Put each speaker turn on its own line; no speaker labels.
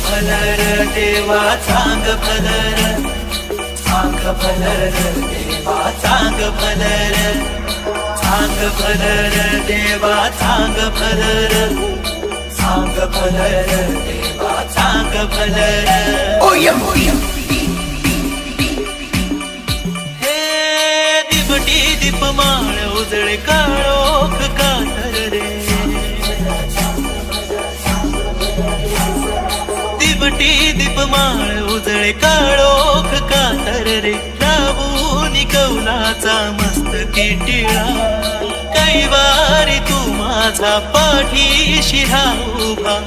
भलर देवा चांग भलर, चांग भलर देवा चांग भलर, चांग भलर देवा चांग भलर, चांग भलर देवा चांग भलर. हे दिपटी दीपमाळ उजळे काळोख कातर रे, दिपटी दीपमाळ उजळे काळोख कातर रे. लावून कौलाचा मस्तकी टिळा, कैवारी तू माझा पाठीशी हा उभा.